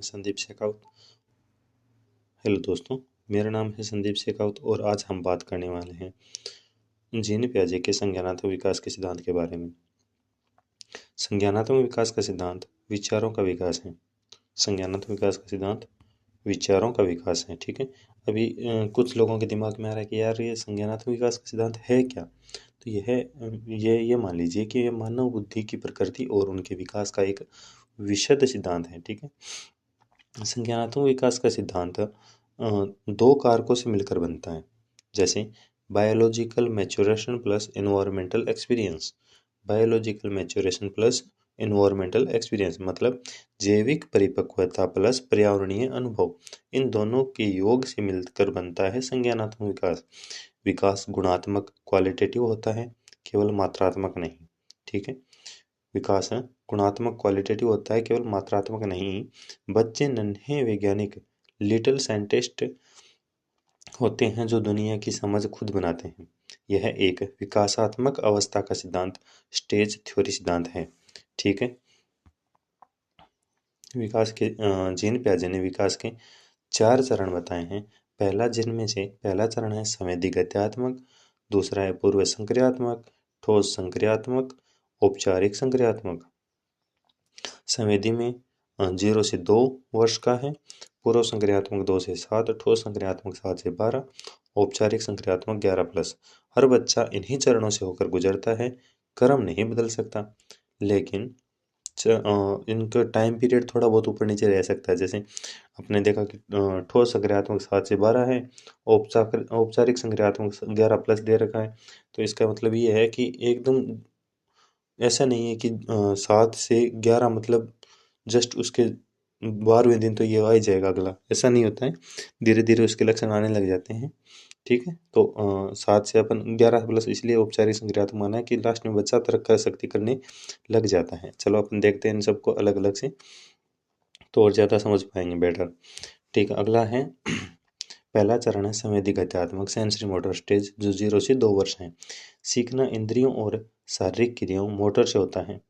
Sandeep Shekhawat. Hello दोस्तों, मेरा नाम है संदीप शेखावत और आज हम बात करने वाले हैं जीन पियाजे के संज्ञानात्मक विकास के सिद्धांत के बारे में। संज्ञानात्मक विकास का सिद्धांत विचारों का विकास है। संज्ञानात्मक विकास का सिद्धांत विचारों का विकास है। ठीक है, अभी कुछ लोगों के दिमाग में आ रहा है कि यार ये संज्ञानात्मक विकास का सिद्धांत है क्या। तो ये मान लीजिए कि ये मानव बुद्धि की प्रकृति और उनके विकास का एक विशद सिद्धांत है। ठीक है, संज्ञानात्मक विकास का सिद्धांत दो कारकों से मिलकर बनता है, जैसे biological maturation plus environmental experience. Biological maturation plus environmental experience मतलब जैविक परिपक्वता प्लस पर्यावरणीय अनुभव, इन दोनों के योग से मिलकर बनता है संज्ञानात्मक विकास। विकास गुणात्मक क्वालिटेटिव होता है, केवल मात्रात्मक नहीं। ठीक है, विकास है गुणात्मक क्वालिटेटिव होता है, केवल मात्रात्मक नहीं। बच्चे नन्हे वैज्ञानिक लिटिल साइंटिस्ट होते हैं जो दुनिया की समझ खुद बनाते हैं। यह एक विकासात्मक अवस्था का सिद्धांत स्टेज थ्योरी सिद्धांत है। ठीक है, विकास के जीन पियाजे ने विकास के 4 चरण बताए हैं। पहला चरण है संवेदीगत्यात्मक, दूसरा है पूर्व संक्रियात्मक, ठोस संक्रियात्मक, औपचारिक संक्रियात्मक। संवेदी में 0 से 2 वर्ष का है, पूर्व संक्रियात्मक 2 से 7, ठोस संक्रियात्मक 7 से 12, औपचारिक संक्रियात्मक 11+। हर बच्चा इन्हीं चरणों से होकर गुजरता है, क्रम नहीं बदल सकता, लेकिन इनका टाइम पीरियड थोड़ा बहुत ऊपर नीचे रह सकता है। जैसे आपने देखा कि ठोस संक्रियात्मक 7 से 12 है, औपचारिक संक्रियात्मक 11+ दे रखा है। तो इसका मतलब ये है कि एकदम ऐसा नहीं है कि 7 से 11 मतलब जस्ट उसके 12वें दिन तो ये आ ही जाएगा अगला, ऐसा नहीं होता है। धीरे धीरे उसके लक्षण आने लग जाते हैं। ठीक है, तो 7 से अपन 11+ इसलिए औपचारिक संक्रियात्मक माना है कि लास्ट में बच्चा तरक्का शक्ति करने लग जाता है। चलो अपन देखते हैं इन सबको अलग अलग से, तो और ज़्यादा समझ पाएंगे बेटर। ठीक है, अगला है पहला चरण है संवेदीगत्यात्मक सेंसरी मोटर स्टेज, जो 0 से 2 वर्ष है। सीखना इंद्रियों और शारीरिक क्रियाओं मोटर से होता है।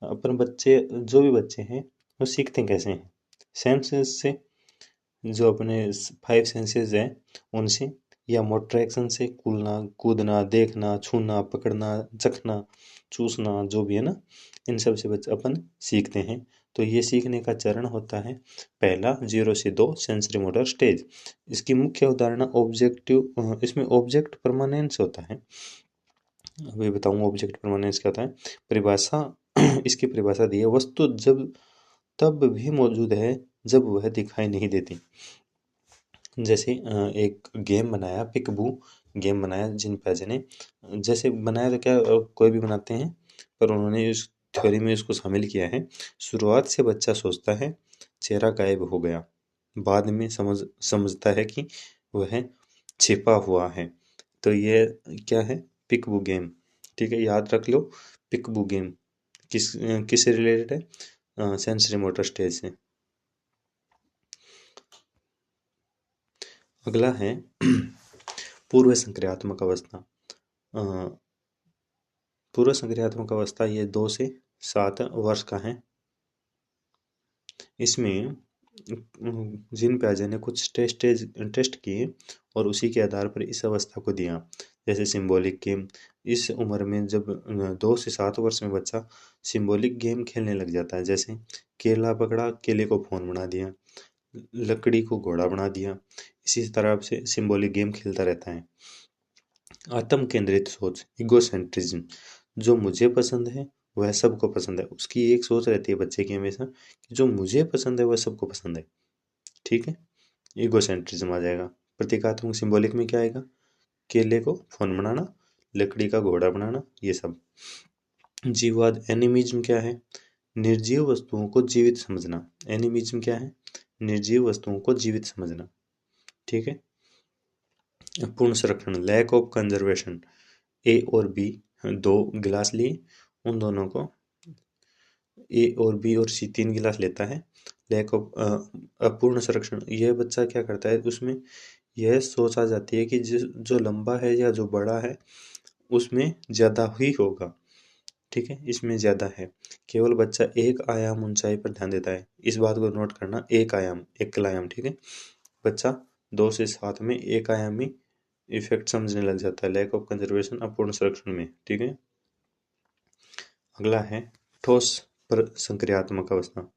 अपन बच्चे, जो भी बच्चे हैं वो सीखते कैसे हैं? सेंसेस से, जो अपने 5 सेंसेस हैं उनसे, या मोटर एक्शन से, कूदना, देखना, छूना, पकड़ना, चखना, चूसना, जो भी है ना, इन सब से बच्चे अपन सीखते हैं। तो ये सीखने का चरण होता है पहला 0 से 2 सेंसरी मोटर स्टेज। इसकी मुख्य उदाहरण इसमें ऑब्जेक्ट परमानेंस होता है। अभी बताऊंगा ऑब्जेक्ट परमानेंस क्या होता है। परिभाषा इसकी परिभाषा दी है, वस्तु जब तब भी मौजूद है जब वह दिखाई नहीं देती। जैसे एक गेम बनाया, पिकबू गेम बनाया जिन पियाजे ने। जैसे बनाया तो क्या कोई भी बनाते हैं, पर उन्होंने इस थ्योरी में इसको शामिल किया है। शुरुआत से बच्चा सोचता है चेहरा गायब हो गया, बाद में समझता है कि वह छिपा हुआ है। तो ये क्या है? पिकबू गेम। ठीक है, याद रख लो, पिकबू गेम किससे रिलेटेड है? सेंसरी मोटर स्टेज से। अगला है पूर्व संक्रियात्मक अवस्था। पूर्व संक्रियात्मक अवस्था ये 2 से 7 वर्ष का है। इसमें जिन पियाजे ने कुछ टेस्ट किए और उसी के आधार पर इस अवस्था को दिया। जैसे सिंबॉलिक गेम, इस उम्र में जब 2 से 7 वर्ष में बच्चा सिंबॉलिक गेम खेलने लग जाता है। जैसे केला पकड़ा, केले को फोन बना दिया, लकड़ी को घोड़ा बना दिया, इसी तरह से सिंबॉलिक गेम खेलता रहता है। आत्म केंद्रित सोच, इगोसेंट्रिज्म, जो मुझे पसंद है वह सबको पसंद है, उसकी एक सोच रहती है बच्चे की हमेशा कि जो मुझे पसंद है वह सबको पसंद है। ठीक है, इगोसेंट्रिज्म आ जाएगा। प्रतीकात्मक सिंबॉलिक में क्या आएगा? केले को फोन बनाना, लकड़ी का घोड़ा बनाना, ये सब। जीववाद, एनिमिज्म क्या है? निर्जीव वस्तुओं को जीवित समझना। एनिमिज्म क्या है? निर्जीव वस्तुओं को जीवित समझना। ठीक है, पूर्ण संरक्षण, लैक ऑफ कंजर्वेशन। ए और बी 2 गिलास लिए, उन दोनों को ए और बी और सी 3 गिलास लेता है। लैक ऑफ अपूर्ण संरक्षण, यह बच्चा क्या करता है, उसमें यह सोच आ जाती है कि जो लंबा है या जो बड़ा है उसमें ज़्यादा ही होगा। ठीक है, इसमें ज़्यादा है। केवल बच्चा एक आयाम ऊंचाई पर ध्यान देता है, इस बात को नोट करना, एक आयाम, एकल आयाम, ठीक है। बच्चा 2 से 7 में एक आयामी इफेक्ट समझने लग जाता है, लैक ऑफ कंजर्वेशन अपूर्ण संरक्षण में, ठीक है। अगला है ठोस पर संक्रियात्मक अवस्था।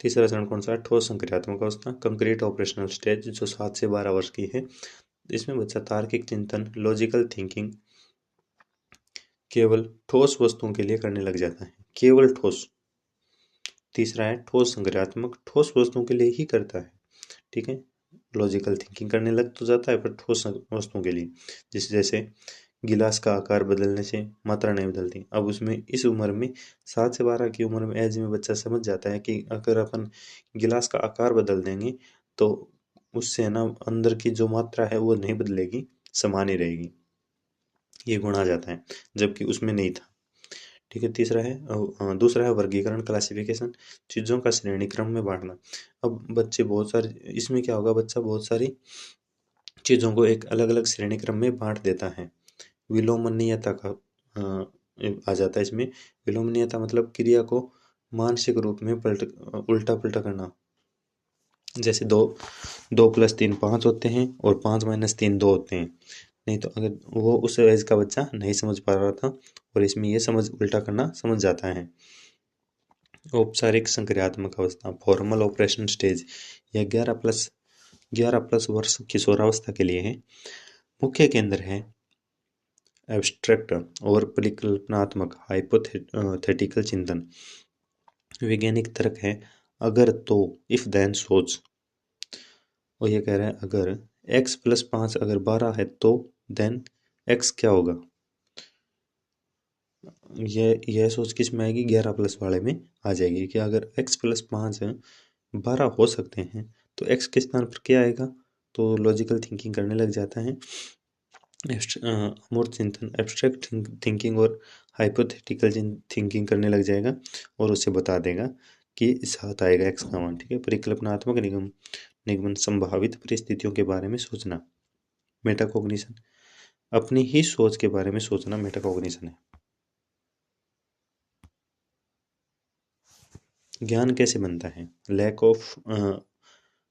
तीसरा चरण कौन सा है? ठोस संक्रियात्मक अवस्था, कंक्रीट ऑपरेशनल स्टेज, जो 7 से 12 वर्ष की है। इसमें बच्चा तार्किक चिंतन, लॉजिकल थिंकिंग केवल ठोस वस्तुओं के लिए करने लग जाता है, केवल ठोस। तीसरा है ठोस संक्रियात्मक, ठोस वस्तुओं के लिए ही करता है, ठीक है। लॉजिकल थिंकिंग करने लग तो जाता है पर ठोस वस्तुओं के लिए, जैसे गिलास का आकार बदलने से मात्रा नहीं बदलती। अब उसमें इस उम्र में 7 से 12 की उम्र में एज में बच्चा समझ जाता है कि अगर अपन गिलास का आकार बदल देंगे तो उससे ना अंदर की जो मात्रा है वो नहीं बदलेगी, समान ही रहेगी, ये गुण आ जाता है, जबकि उसमें नहीं था, ठीक है। दूसरा है वर्गीकरण, क्लासिफिकेशन, चीज़ों का श्रेणी क्रम में बांटना। अब बच्चे बहुत सारे, इसमें क्या होगा, बच्चा बहुत सारी चीज़ों को एक अलग अलग श्रेणी क्रम में बांट देता है। विलोमनीयता का आ जाता है इसमें। विलोमनीयता मतलब क्रिया को मानसिक रूप में उल्टा पुल्टा करना। जैसे 2 + 3 5 होते हैं और 5 - 3 2 होते हैं। नहीं तो अगर वो उस एज का बच्चा नहीं समझ पा रहा था और इसमें ये समझ उल्टा करना समझ जाता है। औपचारिक संक्रियात्मक अवस्था, फॉर्मल ऑपरेशन स्टेज, यह 11+ वर्ष किशोरावस्था के लिए है। मुख्य केंद्र है एब्स्ट्रैक्ट और परिकल्पनात्मक हाइपोथेटिकल चिंतन। वैज्ञानिक तर्क है अगर तो, इफ देन सोच। और ये कह रहा है अगर x + 5 अगर 12 है तो देन x क्या होगा। यह सोच किस में आएगी, 11+ वाले में आ जाएगी कि अगर x + 5 12 हो सकते हैं तो x के स्थान पर क्या आएगा। तो लॉजिकल थिंकिंग करने लग जाता है, अमूर्त चिंतन, एब्स्ट्रैक्ट थिंकिंग और हाइपोथेटिकल थिंकिंग करने लग जाएगा और उसे बता देगा कि 7 आएगा x का मान, ठीक है। परिकल्पनात्मक निगमन, संभावित परिस्थितियों के बारे में सोचना, मेटाकॉग्निशन, अपनी ही सोच के बारे में सोचना मेटाकॉग्निशन है। ज्ञान कैसे बनता है,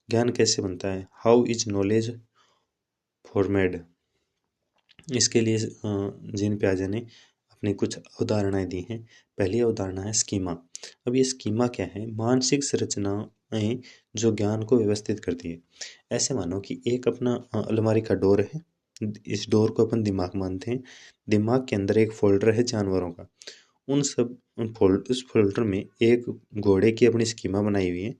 ज्ञान कैसे बनता है, हाउ इज नॉलेज फॉर्मेड। इसके लिए जीन पियाजे ने अपनी कुछ अवधारणाएं दी हैं। पहली अवधारणा है स्कीमा। अब ये स्कीमा क्या है, मानसिक संरचनाएं जो ज्ञान को व्यवस्थित करती है। ऐसे मानो कि एक अपना अलमारी का डोर है, इस डोर को अपन दिमाग मानते हैं, दिमाग के अंदर एक फोल्डर है जानवरों का, उस फोल्डर में एक घोड़े की अपनी स्कीमा बनाई हुई है,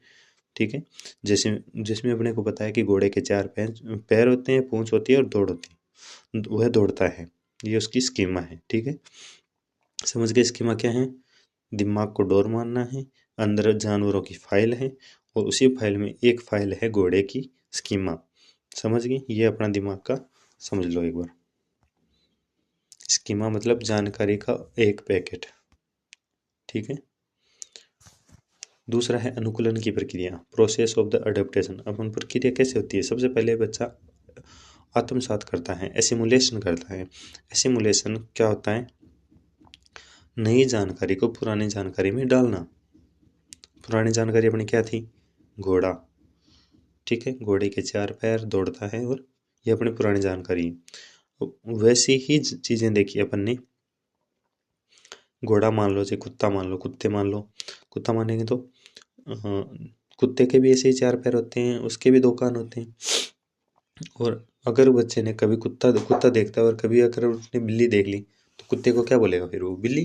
ठीक है। जैसे जिसमें अपने को पता है कि घोड़े के 4 पैर होते हैं, पूंछ होती है और दौड़ होती है, वह दौड़ता है, ये उसकी स्कीमा है, ठीक है। समझ गए स्कीमा क्या है, दिमाग को डोर मानना है, अंदर जानवरों की फाइल है और उसी फाइल में एक फाइल है घोड़े की स्कीमा। समझ गए, ये अपना दिमाग का समझ लो एक बार। स्कीमा मतलब जानकारी का एक पैकेट, ठीक है। दूसरा है अनुकूलन की प्रक्रिया, प्रोसेस ऑफ द अडेप्टेशन। अपन प्रक्रिया कैसे होती है, सबसे पहले बच्चा आत्मसात करता है, एसिमुलेशन करता है। एसिमुलेशन क्या होता है, नई जानकारी को पुरानी जानकारी में डालना। पुरानी जानकारी अपनी क्या थी, घोड़ा, ठीक है, घोड़े के 4 पैर, दौड़ता है, और ये अपनी पुरानी जानकारी है। वैसी ही चीज़ें देखी अपन ने, घोड़ा मान लो, चाहे कुत्ता मान लो, कुत्ता मानेंगे तो कुत्ते के भी ऐसे ही 4 पैर होते हैं, उसके भी 2 कान होते हैं। और अगर बच्चे ने कभी कुत्ता देखता है और कभी अगर उसने बिल्ली देख ली तो कुत्ते को क्या बोलेगा, फिर वो बिल्ली।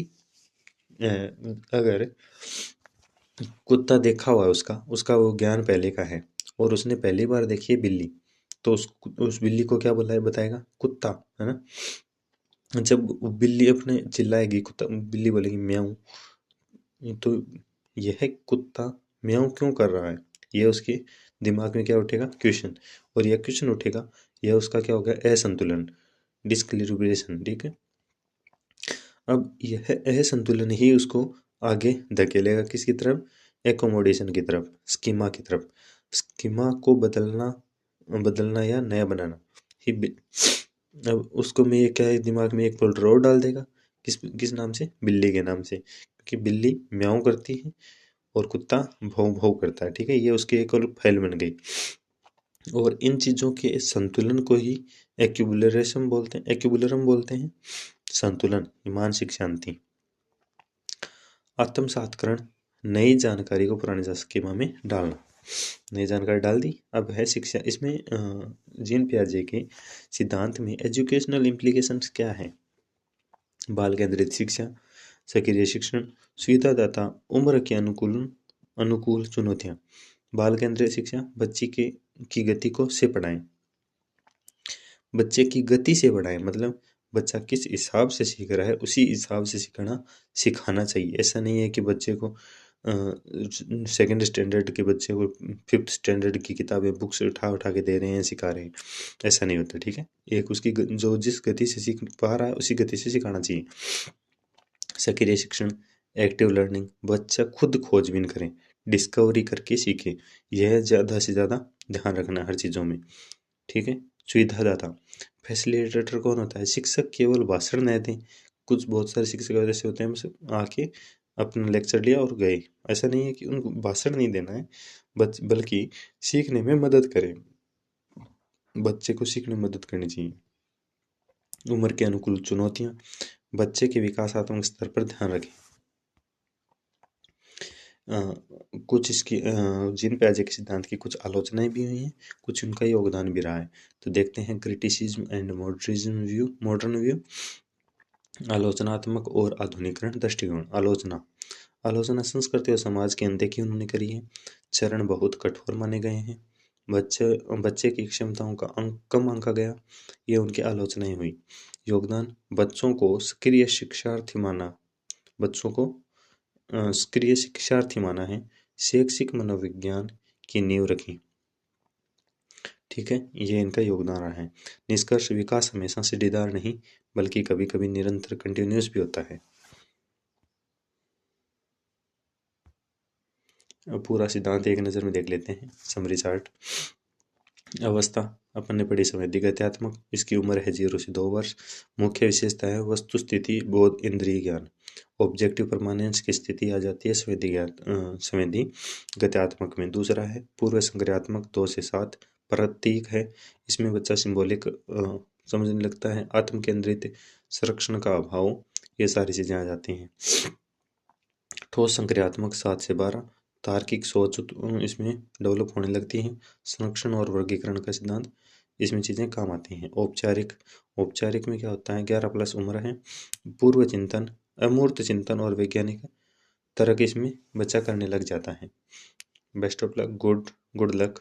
अगर कुत्ता देखा हुआ है, उसका वो ज्ञान पहले का है और उसने पहली बार देखी है बिल्ली, तो उस बिल्ली को क्या बताएगा, कुत्ता, है ना। जब बिल्ली अपने चिल्लाएगी, कुत्ता बिल्ली बोलेगी म्याऊं, तो यह कुत्ता म्याऊं क्यों कर रहा है, ये उसके दिमाग में क्या उठेगा, क्वेश्चन। और यह क्वेश्चन उठेगा, यह उसका क्या होगा, असंतुलन, डिसकलिब्रेशन, ठीक है। अब यह असंतुलन ही उसको आगे धकेलेगा किसकी तरफ, एकोमोडेशन की तरफ, स्कीमा की तरफ। स्कीमा को बदलना या नया बनाना ही अब उसको में क्या है, दिमाग में एक फोल्डर और डाल देगा किस किस नाम से? बिल्ली के नाम से, क्योंकि बिल्ली म्याऊं करती है और कुत्ता भौं भौं करता है। ठीक है, ये उसकी एक और फाइल बन गई। और इन चीज़ों के संतुलन को ही एक्युबुलरम बोलते हैं। संतुलन, मानसिक शांति। आत्मसातकरण, नई जानकारी को पुरानी स्कीमा में डालना। नई जानकारी डाल दी, अब है शिक्षा। इसमें जीन पियाजे के सिद्धांत में एजुकेशनल इम्प्लीकेशंस क्या है? बाल केंद्रित शिक्षा, सक्रिय शिक्षण, सुविधादाता, उम्र के अनुकूल चुनौतियाँ। बाल केंद्रित शिक्षा, बच्चे की गति को से पढ़ाएं। बच्चे की गति से बढ़ाएं मतलब बच्चा किस हिसाब से सीख रहा है उसी हिसाब से सिखाना चाहिए। ऐसा नहीं है कि बच्चे को सेकंड स्टैंडर्ड के बच्चे को फिफ्थ स्टैंडर्ड की किताबें बुक्स उठा उठा के दे रहे हैं, सिखा रहे हैं, ऐसा नहीं होता। ठीक है, एक उसकी जो जिस गति से सीख पा रहा है उसी गति से सिखाना चाहिए। सक्रिय शिक्षण, एक्टिव लर्निंग, बच्चा खुद खोजबीन करें, डिस्कवरी करके सीखे, यह ज़्यादा से ज़्यादा ध्यान रखना हर चीज़ों में। ठीक है, सुविधादाता, फैसिलिटेटर कौन होता है? शिक्षक केवल भाषण न दें। कुछ बहुत सारे शिक्षक ऐसे होते हैं, बस आके अपना लेक्चर लिया और गए। ऐसा नहीं है कि उनको भाषण नहीं देना है, बल्कि सीखने में मदद करें, बच्चे को सीखने में मदद करनी चाहिए। उम्र के अनुकूल चुनौतियाँ, बच्चे के विकासात्मक स्तर पर ध्यान रखें। कुछ इसकी जीन पियाजे के सिद्धांत की कुछ आलोचनाएं भी हुई हैं, कुछ उनका योगदान भी रहा है। तो देखते हैं क्रिटिसिज्म एंड मॉडर्न व्यू। आलोचनात्मक और आधुनिकरण दृष्टिकोण। आलोचना संस्कृति और समाज के अनदेखी उन्होंने करी है। चरण बहुत कठोर माने गए हैं। बच्चे की क्षमताओं का कम आंका गया, ये उनकी आलोचनाएं हुई। योगदान, बच्चों को सक्रिय शिक्षार्थी माना, बच्चों को सक्रिय शिक्षार्थी माना है, शैक्षिक मनोविज्ञान की नींव रखी। ठीक है, ये इनका योगदान रहा है। निष्कर्ष, विकास हमेशा सीढ़ीदार नहीं बल्कि कभी कभी निरंतर कंटिन्यूस भी होता है। अब पूरा सिद्धांत एक नज़र में देख लेते हैं, समरी चार्ट। अवस्था, अपन ने पढ़ी संवेदीगत्यात्मक, इसकी उम्र है 0 से 2 वर्ष। मुख्य विशेषता है वस्तु स्थिति, बोध, इंद्रिय ज्ञान। ऑब्जेक्टिव परमानेंस की स्थिति आ जाती है संवेदी गत्यात्मक में। दूसरा है पूर्व संक्रियात्मक, 2 से 7। प्रतीक है, इसमें बच्चा सिंबॉलिक समझने लगता है। आत्म केंद्रित, संरक्षण का अभाव, ये सारी चीज़ें आ जाती हैं। ठोस संक्रियात्मक, 7 से 12। तार्किक सोच इसमें डेवलप होने लगती है। संरक्षण और वर्गीकरण का सिद्धांत, इसमें चीज़ें काम आती हैं। औपचारिक में क्या होता है? 11+ उम्र है। पूर्व चिंतन, अमूर्त चिंतन और वैज्ञानिक तर्क इसमें बच्चा करने लग जाता है। Best of luck, good luck.